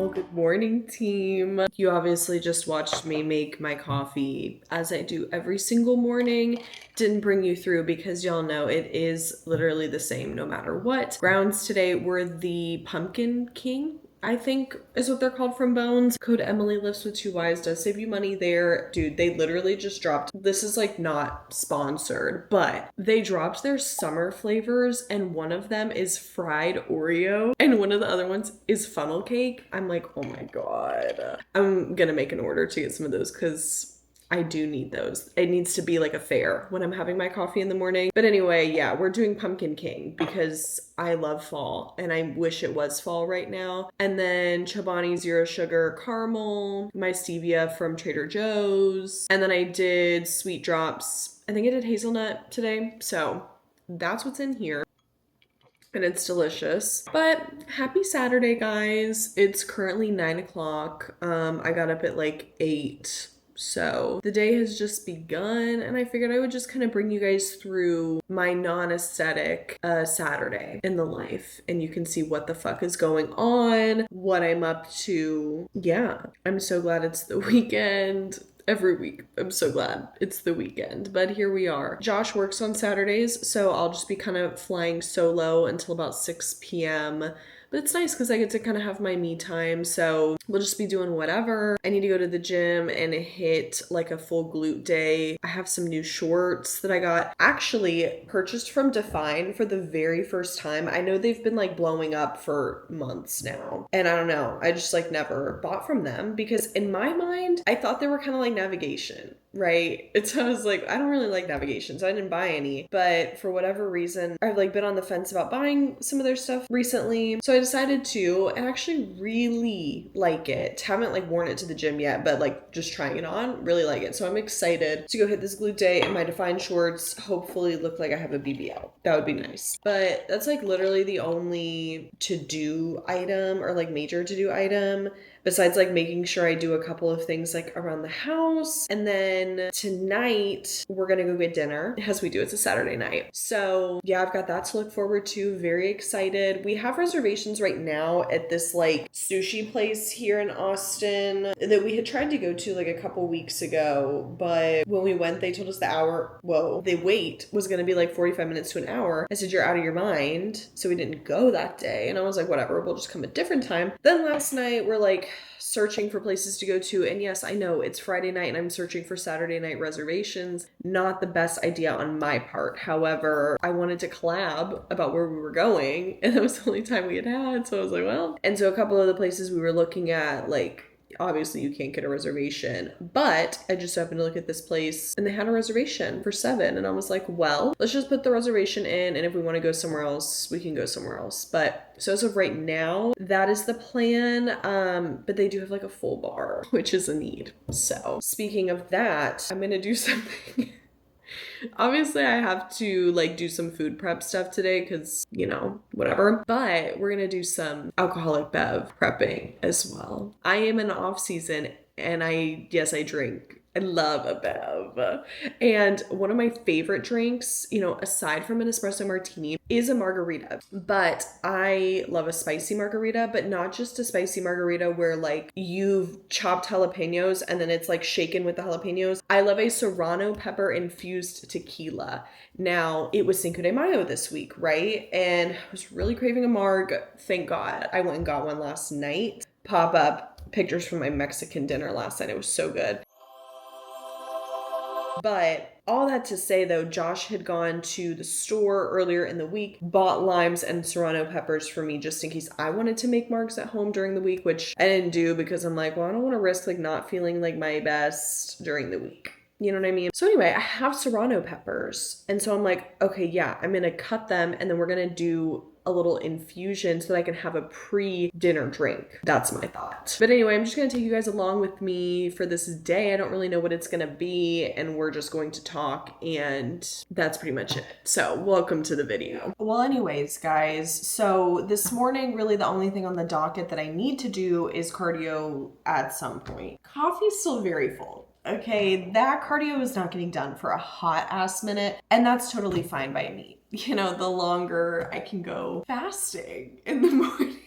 Well, good morning, team. You obviously just watched me make my coffee as I do every single morning. Didn't bring you through because y'all know it is literally the same no matter what. Grounds today were the Pumpkin King, I think is what they're called from Bones. Code Emily Lifts with 2 Y's does save you money there. Dude, they literally just dropped, this is like not sponsored, but they dropped their summer flavors and one of them is fried Oreo and one of the other ones is funnel cake. I'm like, oh my God. I'm gonna make an order to get some of those because I do need those. It needs to be like a fair when I'm having my coffee in the morning. But anyway, yeah, we're doing Pumpkin King because I love fall and I wish it was fall right now. And then Chobani Zero Sugar Caramel, my stevia from Trader Joe's. And then I did Sweet Drops. I think I did hazelnut today. So that's what's in here. And it's delicious. But happy Saturday, guys. It's currently 9 o'clock. I got up at like 8. So the day has just begun and I figured I would just kind of bring you guys through my non-aesthetic Saturday in the life and you can see what the fuck is going on, what I'm up to. Yeah, I'm so glad it's the weekend. Every week, I'm so glad it's the weekend, but here we are. Josh works on Saturdays, so I'll just be kind of flying solo until about 6 p.m. But it's nice because I get to kind of have my me time. So we'll just be doing whatever. I need to go to the gym and hit like a full glute day. I have some new shorts that I got actually purchased from Define for the very first time. I know they've been like blowing up for months now. And I don't know. I just like never bought from them because in my mind, I thought they were kind of like navigation. Right? It's I was like, I don't really like navigation, so I didn't buy any. But for whatever reason, I've like been on the fence about buying some of their stuff recently. So I decided to and actually really like it. Haven't like worn it to the gym yet, but like just trying it on, really like it. So I'm excited to go hit this glute day in my Define shorts, hopefully look like I have a BBL. That would be nice. But that's like literally the only to-do item or like major to-do item. Besides like making sure I do a couple of things like around the house. And then tonight we're gonna go get dinner as we do. It's a Saturday night. So yeah, I've got that to look forward to. Very excited. We have reservations right now at this like sushi place here in Austin that we had tried to go to like a couple weeks ago. But when we went, they told us the wait was gonna be like 45 minutes to an hour. I said, you're out of your mind. So we didn't go that day. And I was like, whatever, we'll just come a different time. Then last night we're like, searching for places to go to. And yes, I know it's Friday night and I'm searching for Saturday night reservations. Not the best idea on my part. However, I wanted to collab about where we were going and that was the only time we had. So I was like, well, and so a couple of the places we were looking at, like, obviously you can't get a reservation, but I just happened to look at this place and they had a reservation for 7 and I was like, well, let's just put the reservation in and if we want to go somewhere else, we can go somewhere else. But so as of right now, that is the plan. But they do have like a full bar, which is a need. So speaking of that, I'm gonna do something. Obviously, I have to like do some food prep stuff today because, you know, whatever. But we're going to do some alcoholic bev prepping as well. I am in off season and I drink. I love a bev. And one of my favorite drinks, you know, aside from an espresso martini, is a margarita. But I love a spicy margarita, but not just a spicy margarita where like you've chopped jalapenos and then it's like shaken with the jalapenos. I love a serrano pepper infused tequila. Now, it was Cinco de Mayo this week, right? And I was really craving a marg. Thank God. I went and got one last night. Pop up pictures from my Mexican dinner last night. It was so good. But all that to say though, Josh had gone to the store earlier in the week, bought limes and serrano peppers for me just in case I wanted to make margs at home during the week, which I didn't do because I'm like, well, I don't want to risk like not feeling like my best during the week. You know what I mean? So anyway, I have serrano peppers. And so I'm like, okay, yeah, I'm going to cut them and then we're going to do a little infusion so that I can have a pre-dinner drink. That's my thought. But anyway, I'm just going to take you guys along with me for this day. I don't really know what it's going to be and we're just going to talk and that's pretty much it. So welcome to the video. Well, anyways, guys, so this morning, really the only thing on the docket that I need to do is cardio at some point. Coffee's still very full. Okay, that cardio is not getting done for a hot ass minute, and that's totally fine by me. You know, the longer I can go fasting in the morning,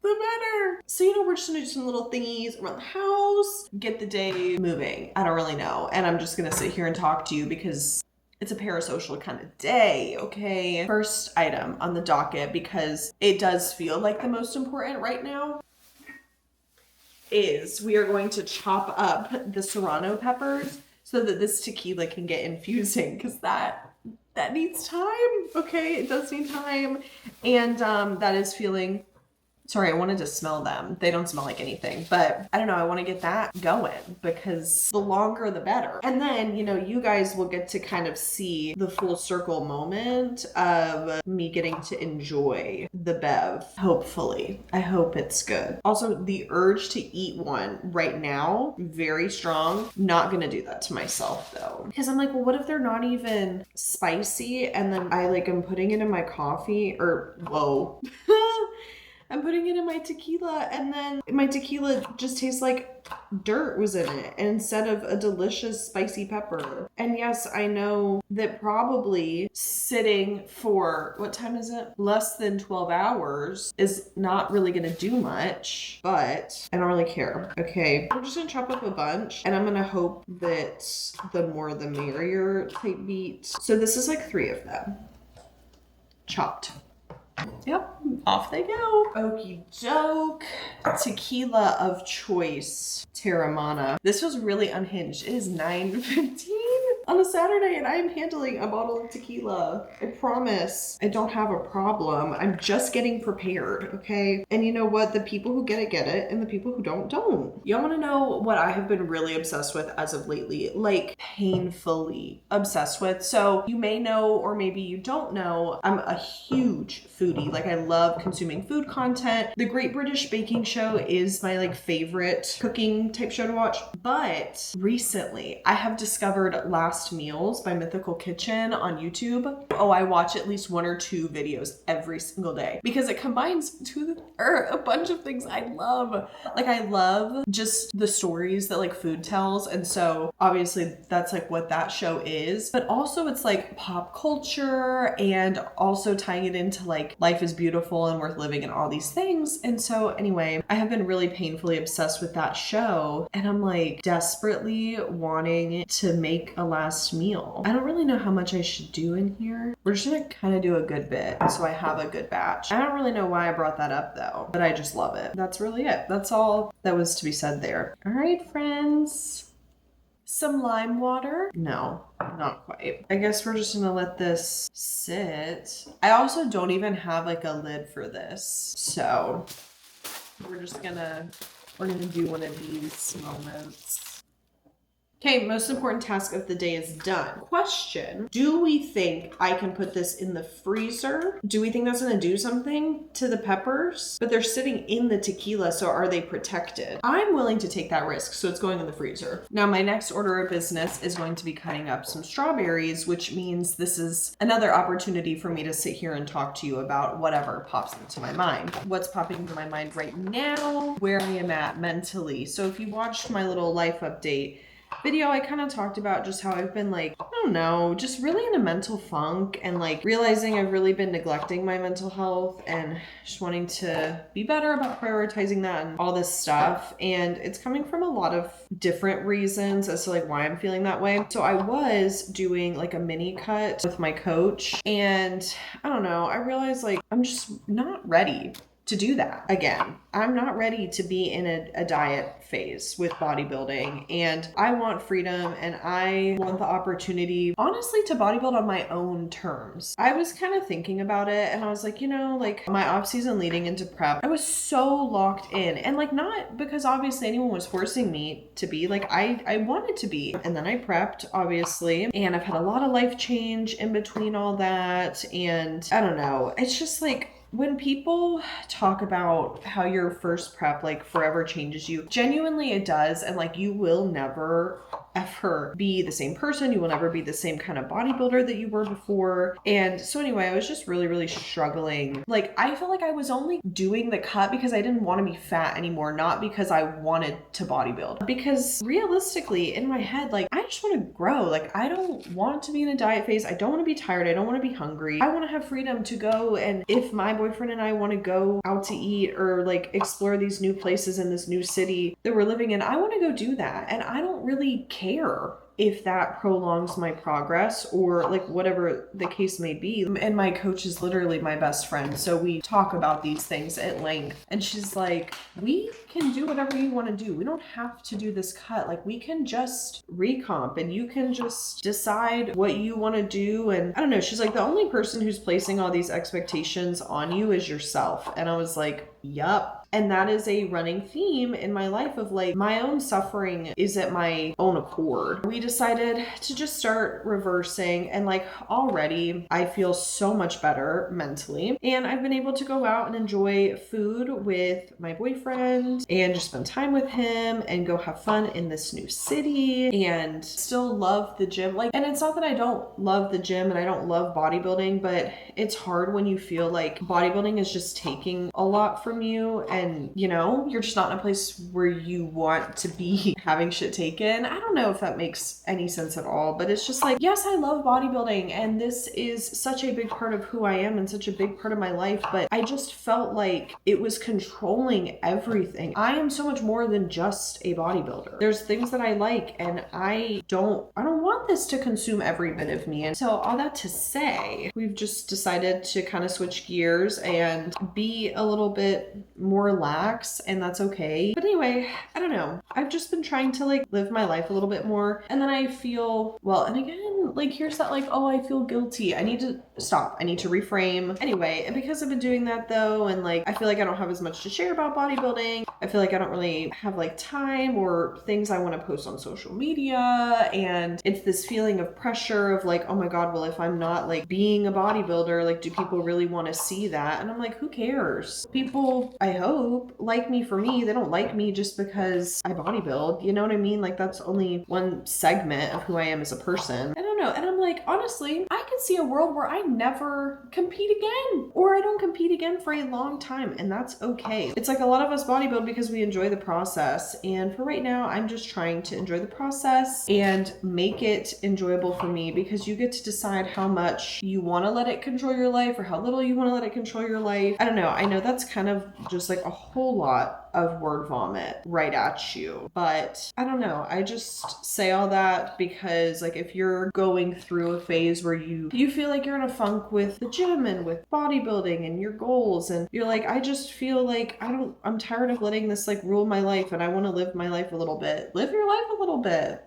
the better. So, you know, we're just gonna do some little thingies around the house, get the day moving. I don't really know. And I'm just gonna sit here and talk to you because it's a parasocial kind of day, okay? First item on the docket, because it does feel like the most important right now, is we are going to chop up the serrano peppers so that this tequila can get infusing, because that needs time, okay? It does need time. And that is feeling... Sorry, I wanted to smell them. They don't smell like anything, but I don't know. I want to get that going because the longer the better. And then, you know, you guys will get to kind of see the full circle moment of me getting to enjoy the bev. Hopefully. I hope it's good. Also, the urge to eat one right now, very strong. Not gonna do that to myself though. Because I'm like, well, what if they're not even spicy? And then I like am putting it in my coffee whoa. I'm putting it in my tequila, and then my tequila just tastes like dirt was in it instead of a delicious spicy pepper. And yes, I know that probably sitting for, what time is it? Less than 12 hours is not really gonna do much, but I don't really care. Okay, we're just gonna chop up a bunch, and I'm gonna hope that the more the merrier type beat. So this is like 3 of them chopped. Yep, off they go. Okie doke. Tequila of choice, Terramana. This was really unhinged. It is 9:15 on a Saturday and I am handling a bottle of tequila. I promise I don't have a problem. I'm just getting prepared, okay? And you know what? The people who get it, and the people who don't. Y'all wanna know what I have been really obsessed with as of lately? Like, painfully obsessed with. So you may know, or maybe you don't know, I'm a huge foodie. Like, I love consuming food content. The Great British Baking Show is my like favorite cooking type show to watch. But recently I have discovered Last Meals by Mythical Kitchen on YouTube. Oh, I watch at least 1 or 2 videos every single day because it combines a bunch of things I love. Like, I love just the stories that like food tells. And so obviously that's like what that show is, but also it's like pop culture and also tying it into like life is beautiful and worth living and all these things. And so anyway, I have been really painfully obsessed with that show, and I'm like desperately wanting to make a last meal. I don't really know how much I should do in here. We're just gonna kind of do a good bit so I have a good batch. I don't really know why I brought that up though, but I just love it. That's really it. That's all that was to be said there. All right, friends. Some lime water? No, not quite. I guess we're just gonna let this sit. I also don't even have like a lid for this. So we're gonna do one of these moments. Okay, most important task of the day is done. Question, do we think I can put this in the freezer? Do we think that's gonna do something to the peppers? But they're sitting in the tequila, so are they protected? I'm willing to take that risk, so it's going in the freezer. Now, my next order of business is going to be cutting up some strawberries, which means this is another opportunity for me to sit here and talk to you about whatever pops into my mind. What's popping into my mind right now, where I am at mentally. So if you watched my little life update video, I kind of talked about just how I've been like, I don't know, just really in a mental funk and like realizing I've really been neglecting my mental health and just wanting to be better about prioritizing that and all this stuff. And it's coming from a lot of different reasons as to like why I'm feeling that way. So I was doing like a mini cut with my coach, and I don't know, I realized like I'm just not ready to do that again. I'm not ready to be in a diet phase with bodybuilding, and I want freedom and I want the opportunity, honestly, to bodybuild on my own terms. I was kind of thinking about it and I was like, you know, like my off season leading into prep, I was so locked in, and like not because obviously anyone was forcing me to be, like I wanted to be. And then I prepped, obviously, and I've had a lot of life change in between all that, and I don't know, it's just like, when people talk about how your first prep like forever changes you, genuinely it does. And like you will never ever be the same person. You will never be the same kind of bodybuilder that you were before. And so anyway, I was just really, really struggling. Like, I felt like I was only doing the cut because I didn't want to be fat anymore, not because I wanted to bodybuild. Because realistically, in my head, like, I just want to grow. Like, I don't want to be in a diet phase. I don't want to be tired. I don't want to be hungry. I want to have freedom to go, and if my boyfriend and I want to go out to eat or like explore these new places in this new city that we're living in, I want to go do that. And I don't really care if that prolongs my progress or like whatever the case may be. And my coach is literally my best friend, so we talk about these things at length, and she's like, we can do whatever you want to do. We don't have to do this cut. Like, we can just recomp and you can just decide what you want to do. And I don't know, she's like, the only person who's placing all these expectations on you is yourself. And I was like, yup. And that is a running theme in my life of like, my own suffering is at my own accord. We decided to just start reversing, and like, already I feel so much better mentally, and I've been able to go out and enjoy food with my boyfriend and just spend time with him and go have fun in this new city and still love the gym. Like, and it's not that I don't love the gym and I don't love bodybuilding, but it's hard when you feel like bodybuilding is just taking a lot from you, and you know, you're just not in a place where you want to be having shit taken. I don't know if that makes any sense at all, but it's just like, yes, I love bodybuilding and this is such a big part of who I am and such a big part of my life, but I just felt like it was controlling everything. I am so much more than just a bodybuilder. There's things that I like, and I don't want this to consume every bit of me. And so all that to say, we've just decided to kind of switch gears and be a little bit more relaxed, and that's okay. But anyway, I don't know. I've just been trying to like live my life a little bit more, and then I feel, well, and again, like, here's that like, oh, I feel guilty. I need to stop. I need to reframe. Anyway, and because I've been doing that though, and like, I feel like I don't have as much to share about bodybuilding. I feel like I don't really have like time or things I want to post on social media, and it's this feeling of pressure of like, oh my God, well, if I'm not like being a bodybuilder, like, do people really want to see that? And I'm like, who cares? People, I hope, like me for me. They don't like me just because I bodybuild. You know what I mean? Like, that's only one segment of who I am as a person. I don't know. And I'm like, honestly, I could see a world where I never compete again, or I don't compete again for a long time, and that's okay. It's like a lot of us bodybuild because we enjoy the process, and for right now, I'm just trying to enjoy the process and make it enjoyable for me, because you get to decide how much you want to let it control your life or how little you want to let it control your life. I don't know. I know that's kind of just like a whole lot of word vomit right at you, but I don't know. I just say all that because like, if you're going through a phase where you feel like you're in a funk with the gym and with bodybuilding and your goals, and you're like, I just feel like I'm tired of letting this like rule my life, and I want to live my life a little bit. Live your life a little bit.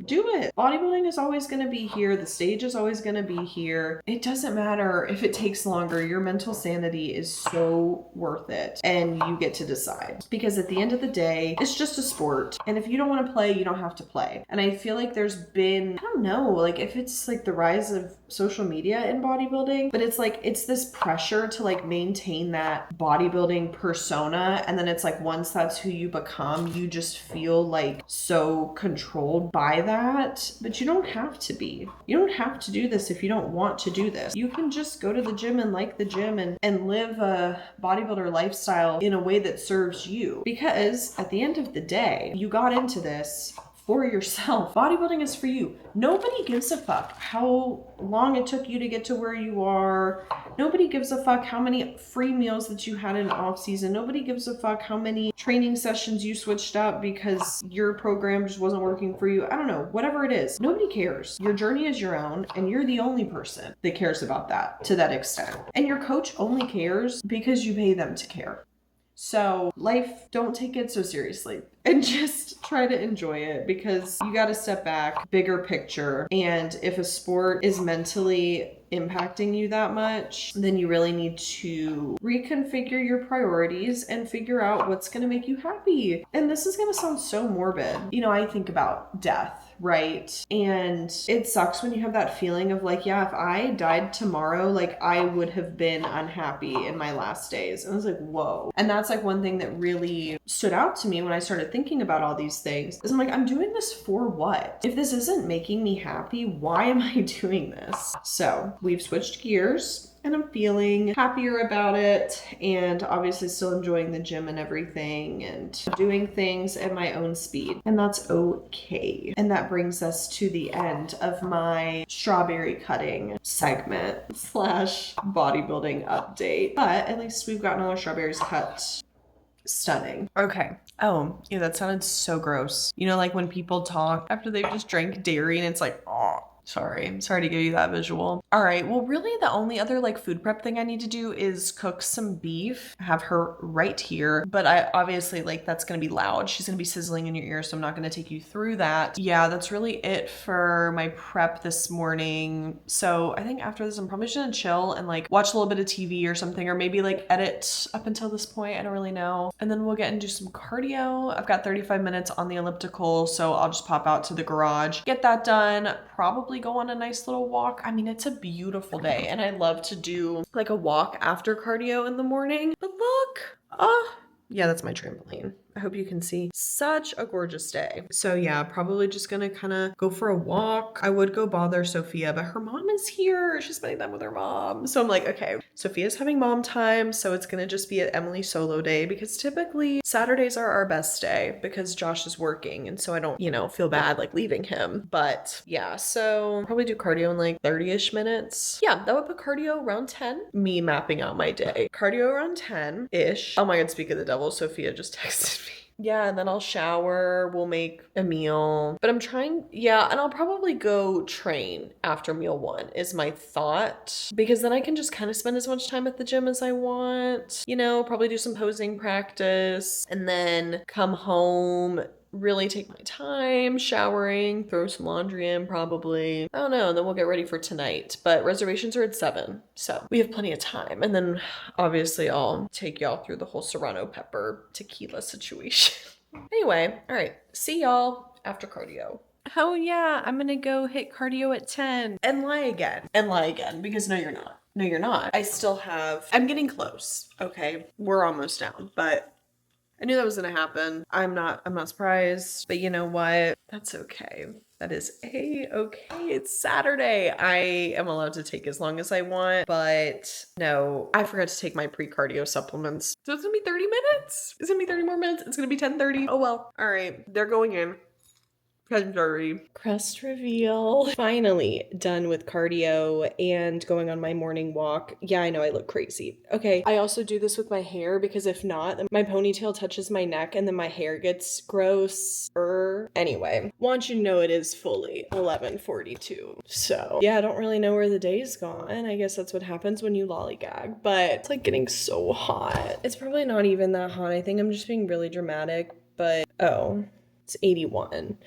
Do it. Bodybuilding is always going to be here. The stage is always going to be here. It doesn't matter if it takes longer. Your mental sanity is so worth it, and you get to decide, because at the end of the day, it's just a sport. And if you don't want to play, you don't have to play. And I feel like there's been, I don't know, like if it's like the rise of social media in bodybuilding, but it's like, it's this pressure to like maintain that bodybuilding persona. And then it's like, once that's who you become, you just feel like so controlled by that. But you don't have to be. You don't have to do this if you don't want to do this. You can just go to the gym and like the gym and live a bodybuilder lifestyle in a way that serves you. Because at the end of the day, you got into this for yourself. Bodybuilding is for you. Nobody gives a fuck how long it took you to get to where you are. Nobody gives a fuck how many free meals that you had in off season. Nobody gives a fuck how many training sessions you switched up because your program just wasn't working for you. I don't know, whatever it is. Nobody cares. Your journey is your own, and you're the only person that cares about that to that extent. And your coach only cares because you pay them to care. So life, don't take it so seriously, and just try to enjoy it, because you got to step back, bigger picture. And if a sport is mentally impacting you that much, then you really need to reconfigure your priorities and figure out what's going to make you happy. And this is going to sound so morbid. You know, I think about death, right? And it sucks when you have that feeling of like, yeah, if I died tomorrow, like I would have been unhappy in my last days. And I was like, whoa. And that's like one thing that really stood out to me when I started thinking about all these things is I'm like, I'm doing this for what? If this isn't making me happy, why am I doing this? So we've switched gears and I'm feeling happier about it, and obviously still enjoying the gym and everything and doing things at my own speed, and that's okay. And that brings us to the end of my strawberry cutting segment slash bodybuilding update, but at least we've gotten all our strawberries cut. Stunning. Okay. Oh, yeah, that sounded so gross. You know, like when people talk after they've just drank dairy and it's like, oh, sorry. I'm sorry to give you that visual. All right. Well, really the only other like food prep thing I need to do is cook some beef. I have her right here, but I obviously like that's going to be loud. She's going to be sizzling in your ear, so I'm not going to take you through that. Yeah, that's really it for my prep this morning. So I think after this, I'm probably just going to chill and like watch a little bit of TV or something, or maybe like edit up until this point. I don't really know. And then we'll get and do some cardio. I've got 35 minutes on the elliptical, so I'll just pop out to the garage, get that done, probably go on a nice little walk. I mean, it's a beautiful day and I love to do like a walk after cardio in the morning. But look, yeah, that's my trampoline. I hope you can see. Such a gorgeous day. So yeah, probably just gonna kind of go for a walk. I would go bother Sophia, but her mom is here. She's spending time with her mom. So I'm like, okay, Sophia's having mom time, so it's gonna just be an Emily solo day, because typically Saturdays are our best day because Josh is working, and so I don't, you know, feel bad like leaving him. But yeah, so probably do cardio in like 30-ish minutes. Yeah, that would put cardio around 10. Me mapping out my day. Cardio around 10-ish. Oh my god, speak of the devil, Sophia just texted me. Yeah, and then I'll shower, we'll make a meal. But I'm trying, yeah, and I'll probably go train after meal one is my thought. Because then I can just kind of spend as much time at the gym as I want. You know, probably do some posing practice and then come home, really take my time showering, throw some laundry in probably. I don't know, and then we'll get ready for tonight. But reservations are at 7, so we have plenty of time. And then obviously I'll take y'all through the whole serrano pepper tequila situation. Anyway, all right, see y'all after cardio. Oh yeah, I'm gonna go hit cardio at 10 and lie again because no, you're not. No, you're not. I'm getting close. Okay, we're almost down, but I knew that was gonna happen. I'm not surprised, but you know what? That's okay. That is okay. It's Saturday. I am allowed to take as long as I want, but no, I forgot to take my pre-cardio supplements. So it's gonna be 30 minutes. It's gonna be 30 more minutes. It's gonna be 10:30. Oh well. All right, they're going in. Crest reveal. Finally done with cardio and going on my morning walk. Yeah, I know I look crazy. Okay, I also do this with my hair because if not, then my ponytail touches my neck and then my hair gets gross. Anyway, want you to know it is fully 11:42. So yeah, I don't really know where the day's gone. I guess that's what happens when you lollygag, but it's like getting so hot. It's probably not even that hot. I think I'm just being really dramatic, but oh, it's 81.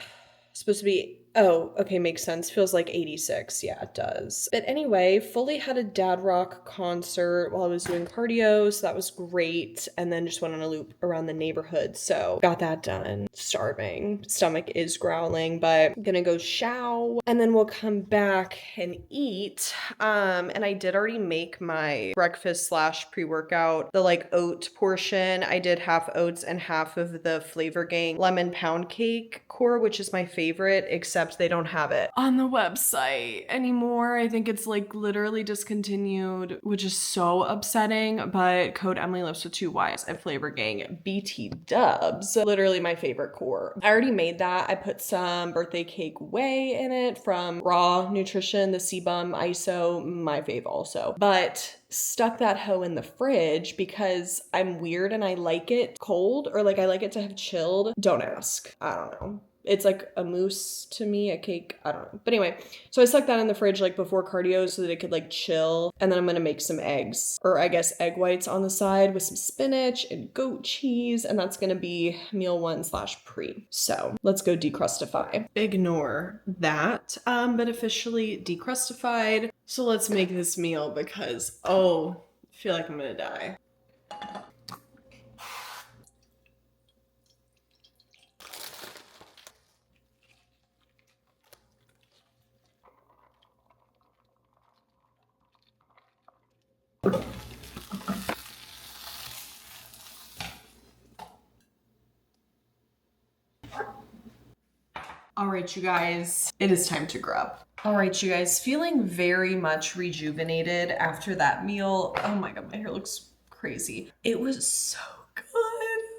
Supposed to be, oh, okay, makes sense. Feels like 86. Yeah, it does. But anyway, fully had a dad rock concert while I was doing cardio, so that was great. And then just went on a loop around the neighborhood. So got that done. Starving. Stomach is growling, but I'm gonna go shower and then we'll come back and eat. And I did already make my breakfast slash pre-workout, the like oat portion. I did half oats and half of the Flavor Gang lemon pound cake core, which is my favorite, except they don't have it on the website anymore. I think it's like literally discontinued, which is so upsetting, but code Emily Lips with 2 Y's at Flavor Gang BT dubs. Literally my favorite core. I already made that. I put some birthday cake whey in it from Raw Nutrition, the Sebum ISO, my fave also. But stuck that hoe in the fridge because I'm weird and I like it cold, or like I like it to have chilled. Don't ask. I don't know. It's like a mousse to me, a cake. I don't know. But anyway, so I stuck that in the fridge like before cardio so that it could like chill. And then I'm gonna make some eggs, or I guess egg whites on the side with some spinach and goat cheese. And that's gonna be meal 1/pre. So let's go decrustify. Ignore that, but officially decrustified. So let's make this meal because, oh, I feel like I'm gonna die. All right, you guys, it is time to grub. All right, you guys, feeling very much rejuvenated after that meal. Oh my God, my hair looks crazy. It was so good.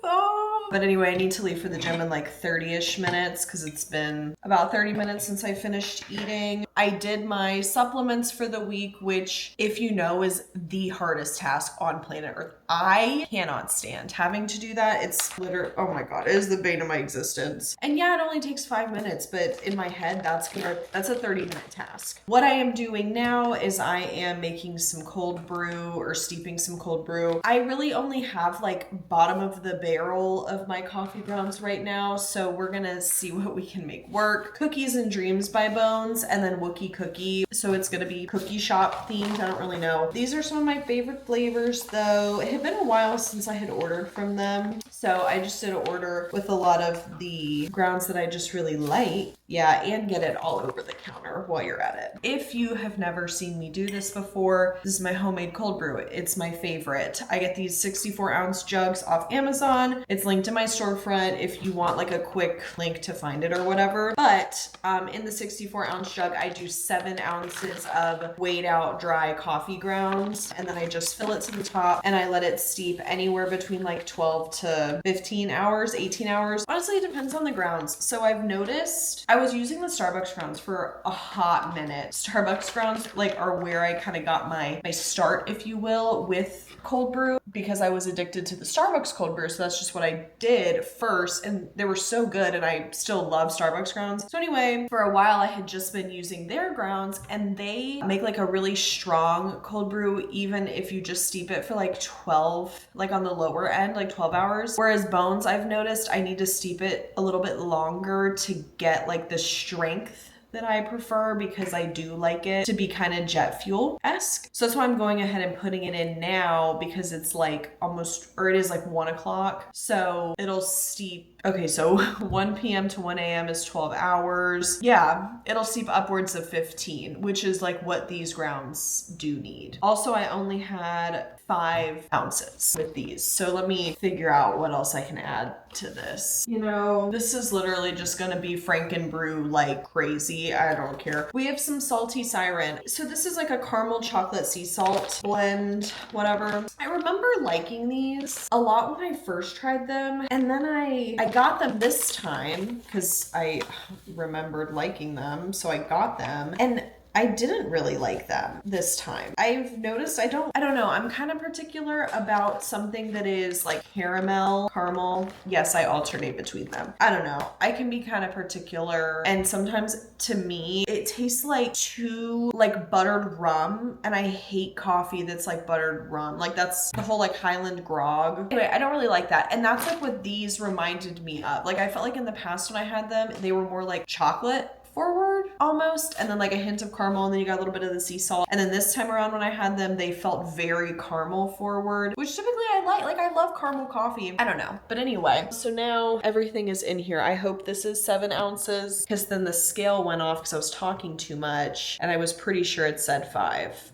Oh. But anyway, I need to leave for the gym in like 30-ish minutes because it's been about 30 minutes since I finished eating. I did my supplements for the week, which, if you know, is the hardest task on planet Earth. I cannot stand having to do that. It's literally, oh my God, it is the bane of my existence. And yeah, it only takes 5 minutes, but in my head, that's a 30-minute task. What I am doing now is I am making some cold brew or steeping some cold brew. I really only have like bottom of the barrel of my coffee grounds right now, so we're gonna see what we can make work. Cookies and Dreams by Bones, and then Wookie Cookie. So it's gonna be cookie shop themed. I don't really know. These are some of my favorite flavors though. It had been a while since I had ordered from them, so I just did an order with a lot of the grounds that I just really like. Yeah, and get it all over the counter while you're at it. If you have never seen me do this before, this is my homemade cold brew. It's my favorite. I get these 64-ounce jugs off Amazon. It's linked in my storefront if you want like a quick link to find it or whatever. But in the 64-ounce jug, I do 7 ounces of weighed out dry coffee grounds, and then I just fill it to the top and I let it steep anywhere between like 12 to 15 hours, 18 hours. Honestly, it depends on the grounds. So I've noticed I was using the Starbucks grounds for a hot minute. Starbucks grounds like are where I kind of got my start, if you will, with cold brew, because I was addicted to the Starbucks cold brew. So that's just what I did first, and they were so good, and I still love Starbucks grounds. So anyway, for a while I had just been using their grounds, and they make like a really strong cold brew even if you just steep it for like 12, like on the lower end, like 12 hours. Whereas Bones, I've noticed I need to steep it a little bit longer to get like the strength that I prefer, because I do like it to be kind of jet fuel-esque. So that's why I'm going ahead and putting it in now, because it's like almost, or it is like 1 o'clock. So it'll steep. Okay, so 1 p.m. to 1 a.m. is 12 hours. Yeah, it'll steep upwards of 15, which is like what these grounds do need. Also, I only had 5 ounces with these. So let me figure out what else I can add to this. You know, this is literally just gonna be Franken brew like crazy. I don't care. We have some salty siren. So this is like a caramel chocolate sea salt blend, whatever. I remember liking these a lot when I first tried them. And then I got them this time because I remembered liking them. So I got them, and I didn't really like them this time. I've noticed I don't know. I'm kind of particular about something that is like caramel. Yes, I alternate between them. I don't know. I can be kind of particular, and sometimes to me it tastes like too like buttered rum, and I hate coffee that's like buttered rum. Like that's the whole like Highland grog. Anyway, I don't really like that. And that's like what these reminded me of. Like I felt like in the past when I had them, they were more like chocolate forward almost, and then like a hint of caramel, and then you got a little bit of the sea salt. And then this time around when I had them, they felt very caramel forward, which typically I like I love caramel coffee. I don't know, but anyway, so now everything is in here. I hope this is 7 ounces, because then the scale went off because I was talking too much, and I was pretty sure it said 5.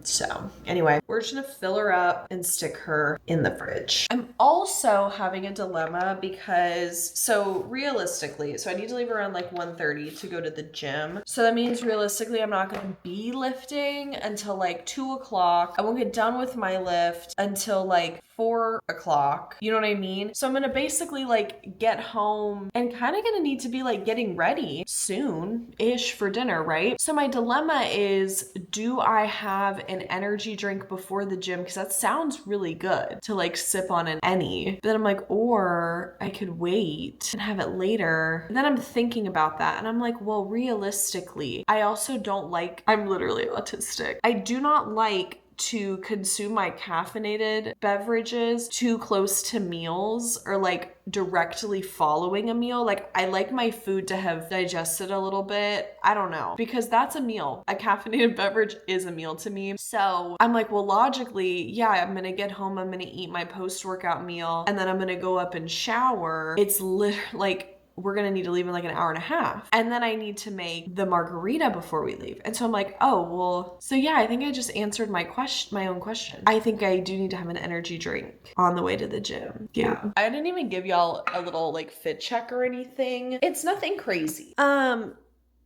So anyway, we're just gonna fill her up and stick her in the fridge. I'm also having a dilemma because, so realistically, so I need to leave around like 1:30 to go to the gym. So that means realistically, I'm not gonna be lifting until like 2 o'clock. I won't get done with my lift until like 4 o'clock. You know what I mean? So I'm gonna basically like get home and kind of gonna need to be like getting ready soon-ish for dinner, right? So my dilemma is, do I have an energy drink before the gym because that sounds really good to like sip on in any. But then I'm like, or I could wait and have it later. And then I'm thinking about that and I'm like, well, realistically, I also don't like, I'm literally autistic. I do not like to consume my caffeinated beverages too close to meals or like directly following a meal. Like I like my food to have digested a little bit. I don't know, because that's a meal. A caffeinated beverage is a meal to me. So I'm like, well, logically, yeah, I'm gonna get home, I'm gonna eat my post-workout meal, and then I'm gonna go up and shower. It's like we're gonna need to leave in like an hour and a half. And then I need to make the margarita before we leave. And so I'm like, oh, well, so yeah, I think I just answered my own question. I think I do need to have an energy drink on the way to the gym. Yeah. I didn't even give y'all a little like fit check or anything. It's nothing crazy.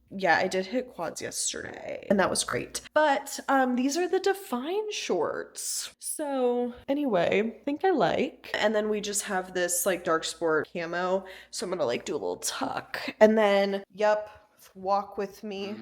Yeah, I did hit quads yesterday and that was great. But these are the Define shorts. So anyway, I think I like. And then we just have this like dark sport camo. So I'm gonna like do a little tuck. And then, yep, walk with me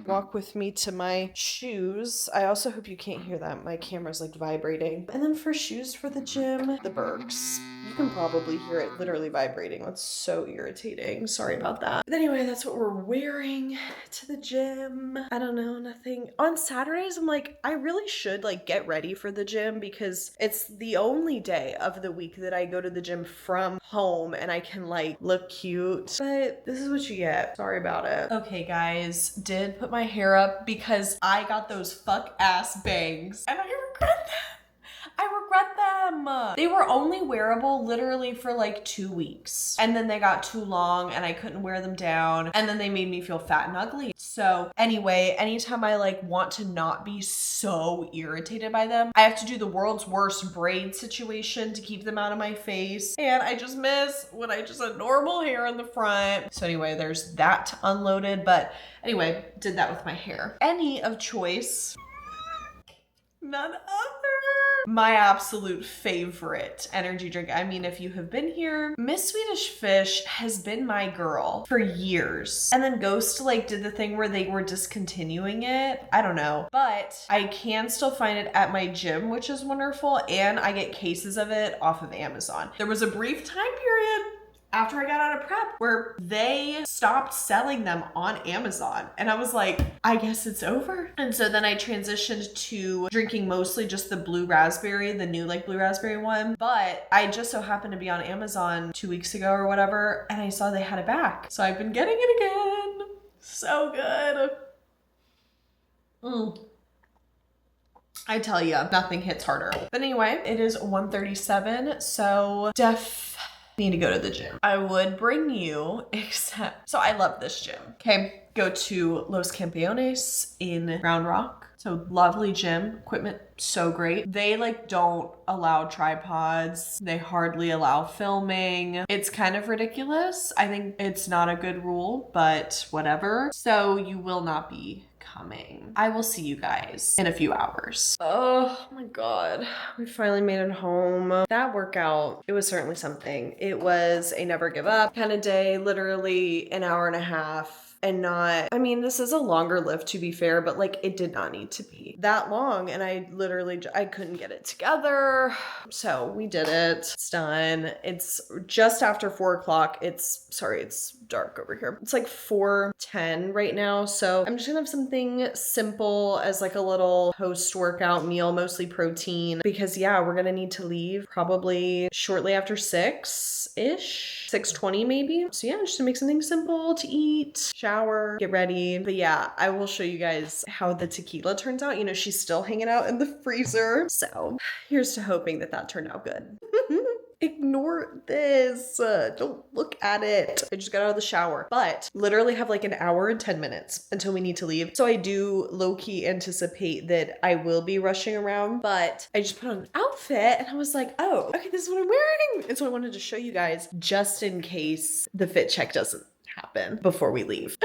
to my shoes. I also hope you can't hear that. My camera's like vibrating. And then for shoes for the gym, the Birks. You can probably hear it literally vibrating. That's so irritating. Sorry about that. But anyway, that's what we're wearing to the gym. I don't know, nothing. On Saturdays, I'm like, I really should like get ready for the gym because it's the only day of the week that I go to the gym from home and I can like look cute. But this is what you get. Sorry about it. Okay, guys, did put my hair up because I got those fuck ass bangs and I regret them. I regret them. They were only wearable literally for like 2 weeks. And then they got too long and I couldn't wear them down. And then they made me feel fat and ugly. So anyway, anytime I like want to not be so irritated by them, I have to do the world's worst braid situation to keep them out of my face. And I just miss when I just had normal hair in the front. So anyway, there's that unloaded. But anyway, did that with my hair. Any of choice. None other. My absolute favorite energy drink. I mean, if you have been here, Miss Swedish Fish has been my girl for years. And then Ghost like did the thing where they were discontinuing it. I don't know, but I can still find it at my gym, which is wonderful. And I get cases of it off of Amazon. There was a brief time period after I got out of prep where they stopped selling them on Amazon. And I was like, I guess it's over. And so then I transitioned to drinking mostly just the blue raspberry, the new like blue raspberry one. But I just so happened to be on Amazon 2 weeks ago or whatever, and I saw they had it back. So I've been getting it again. So good. I tell you, nothing hits harder. But anyway, it is 1:37, so need to go to the gym. I would bring you, except, so I love this gym. Okay, go to Los Campeones in Round Rock. So lovely gym, equipment so great. They like don't allow tripods. They hardly allow filming. It's kind of ridiculous. I think it's not a good rule, but whatever. So you will not be coming. I will see you guys in a few hours. Oh my God. We finally made it home. That workout, it was certainly something. It was a never give up kind of day, literally an hour and a half. And not, I mean, this is a longer lift to be fair, but like it did not need to be that long. And I literally, I couldn't get it together. So we did it. It's done. It's just after 4 o'clock. It's dark over here. It's like 4:10 right now. So I'm just gonna have something simple as like a little post-workout meal, mostly protein, because yeah, we're gonna need to leave probably shortly after 6-ish, 6:20 maybe. So yeah, just to make something simple to eat, shower, get ready. But yeah, I will show you guys how the tequila turns out. You know, she's still hanging out in the freezer. So here's to hoping that that turned out good. Ignore this. Don't look at it. I just got out of the shower, but literally have like an hour and 10 minutes until we need to leave. So I do low-key anticipate that I will be rushing around, but I just put on an outfit and I was like, oh, okay, this is what I'm wearing. And so I wanted to show you guys just in case the fit check doesn't happen before we leave.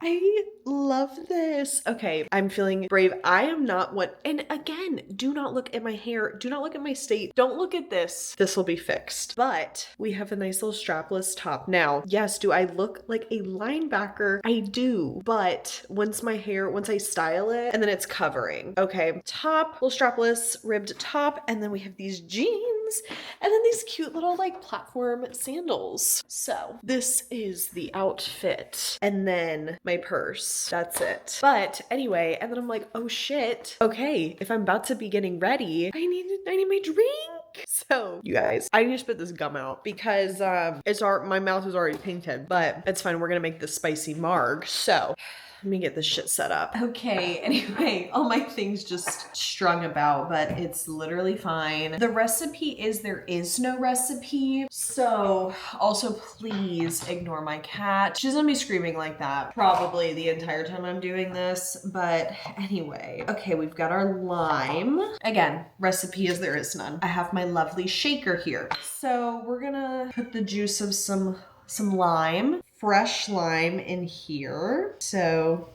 I love this. Okay, I'm feeling brave. I am not what, and again, do not look at my hair. Do not look at my state. Don't look at this. This will be fixed. But we have a nice little strapless top. Now, yes, do I look like a linebacker? I do. But once I style it, and then it's covering. Okay, top, little strapless, ribbed top, and then we have these jeans, and then these cute little like platform sandals. So this is the outfit. And then my purse. That's it. But anyway, and then I'm like, oh shit. Okay, if I'm about to be getting ready, I need my drink. So you guys, I need to spit this gum out because my mouth is already painted, but it's fine. We're gonna make this spicy marg. So let me get this shit set up. Okay, anyway, all my things just strung about, but it's literally fine. The recipe is there is no recipe. So also please ignore my cat. She's gonna be screaming like that probably the entire time I'm doing this. But anyway, okay, we've got our lime. Again, recipe is there is none. I have my lovely shaker here. So we're gonna put the juice of some lime, fresh lime in here. So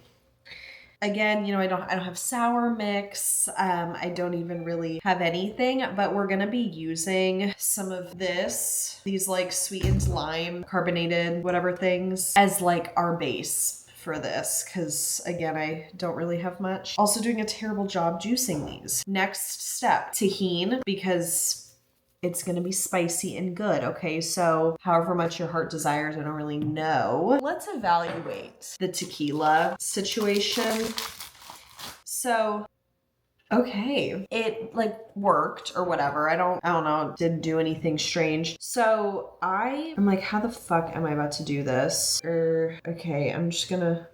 again, you know, I don't have sour mix. I don't even really have anything, but we're gonna be using some of these like sweetened lime, carbonated, whatever things as like our base for this, because again, I don't really have much. Also doing a terrible job juicing these. Next step, tahini, because it's gonna be spicy and good, okay? So however much your heart desires, I don't really know. Let's evaluate the tequila situation. So, okay, it like worked or whatever. I don't know, didn't do anything strange. So I'm like, how the fuck am I about to do this? Okay, I'm just gonna,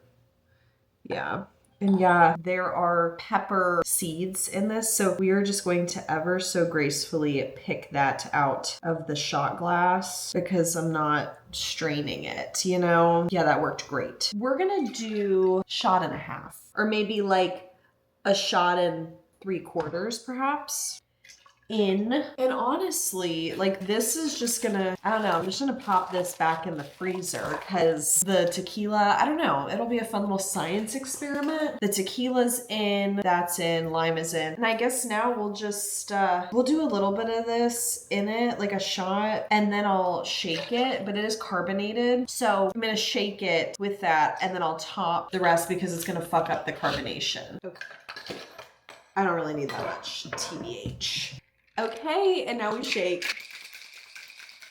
yeah. And yeah, there are pepper seeds in this, so we are just going to ever so gracefully pick that out of the shot glass because I'm not straining it, you know? Yeah, that worked great. We're gonna do 1.5 shots, or maybe like 1.75 shots perhaps. And honestly, like this is just gonna, I don't know, I'm just gonna pop this back in the freezer because the tequila, I don't know, it'll be a fun little science experiment. The tequila's in, that's in, lime is in. And I guess now we'll just, we'll do a little bit of this in it, like a shot, and then I'll shake it, but it is carbonated. So I'm gonna shake it with that and then I'll top the rest because it's gonna fuck up the carbonation. Okay. I don't really need that much, TBH. Okay, and now we shake.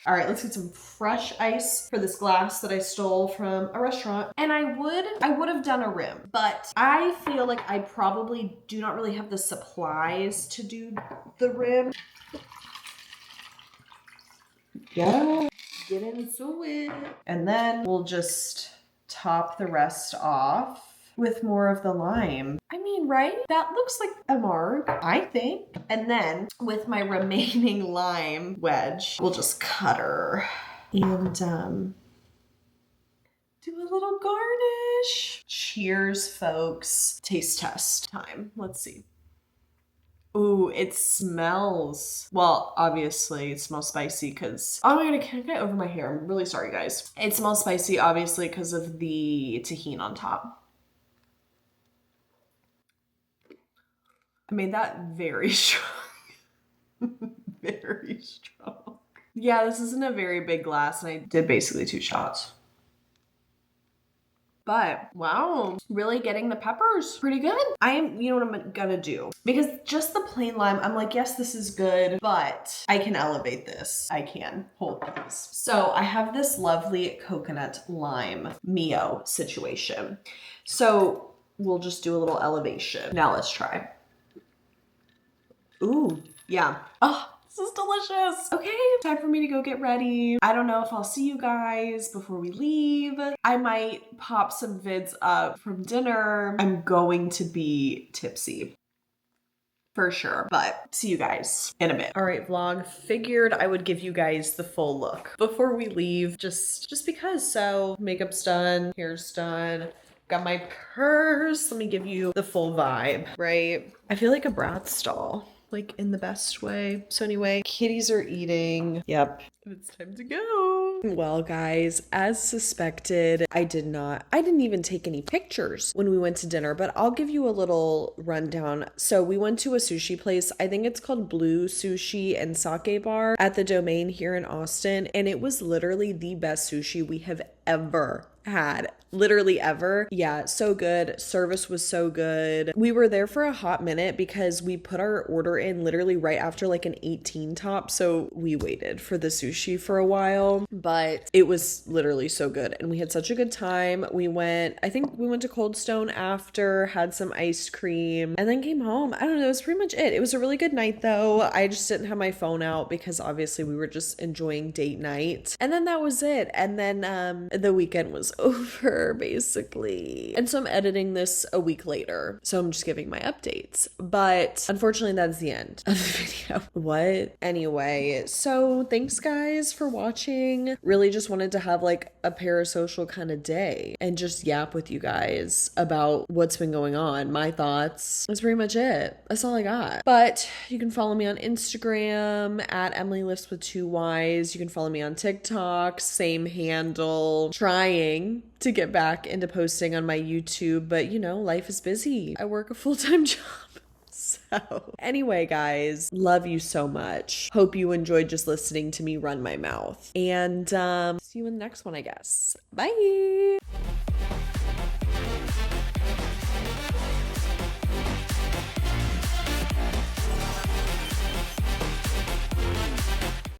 All right, let's get some fresh ice for this glass that I stole from a restaurant. And I would have done a rim, but I feel like I probably do not really have the supplies to do the rim. Yeah, get into it. And then we'll just top the rest off with more of the lime. I mean, right? That looks like a marg, I think. And then with my remaining lime wedge, we'll just cut her and do a little garnish. Cheers, folks. Taste test time. Let's see. Ooh, it smells. Well, obviously it smells spicy because, oh my God, I can't get over my hair. I'm really sorry, guys. It smells spicy, obviously, because of the tahini on top. I made that very strong. Very strong. Yeah, this isn't a very big glass, and I did basically 2 shots. But wow, really getting the peppers pretty good. You know what I'm gonna do? Because just the plain lime, I'm like, yes, this is good, but I can elevate this. I can hold this. So I have this lovely coconut lime Mio situation. So we'll just do a little elevation. Now let's try. Ooh, yeah. Oh, this is delicious. Okay, time for me to go get ready. I don't know if I'll see you guys before we leave. I might pop some vids up from dinner. I'm going to be tipsy for sure, but see you guys in a bit. All right, vlog, figured I would give you guys the full look before we leave, just because. So makeup's done, hair's done. Got my purse. Let me give you the full vibe, right? I feel like a Bratz stall, like in the best way. So anyway, kitties are eating. Yep, it's time to go. Well, guys, as suspected, I didn't even take any pictures when we went to dinner, but I'll give you a little rundown. So we went to a sushi place. I think it's called Blue Sushi and Sake Bar at the Domain here in Austin. And it was literally the best sushi we have ever had. Literally ever. Yeah, so good. Service was so good. We were there for a hot minute because we put our order in literally right after like an 18 top. So we waited for the sushi for a while, but it was literally so good. And we had such a good time. I think we went to Cold Stone after, had some ice cream, and then came home. I don't know. That was pretty much it. It was a really good night though. I just didn't have my phone out because obviously we were just enjoying date night. And then that was it. And then the weekend was over, basically. And so I'm editing this a week later. So I'm just giving my updates. But unfortunately, that's the end of the video. What? Anyway, so thanks guys for watching. Really just wanted to have like a parasocial kind of day and just yap with you guys about what's been going on, my thoughts. That's pretty much it. That's all I got. But you can follow me on Instagram at Emily Lifts with 2 Ys. You can follow me on TikTok, same handle. Trying to get back into posting on my YouTube, but you know, life is busy. I work a full-time job. So anyway, guys, love you so much. Hope you enjoyed just listening to me run my mouth. And see you in the next one, I guess. Bye.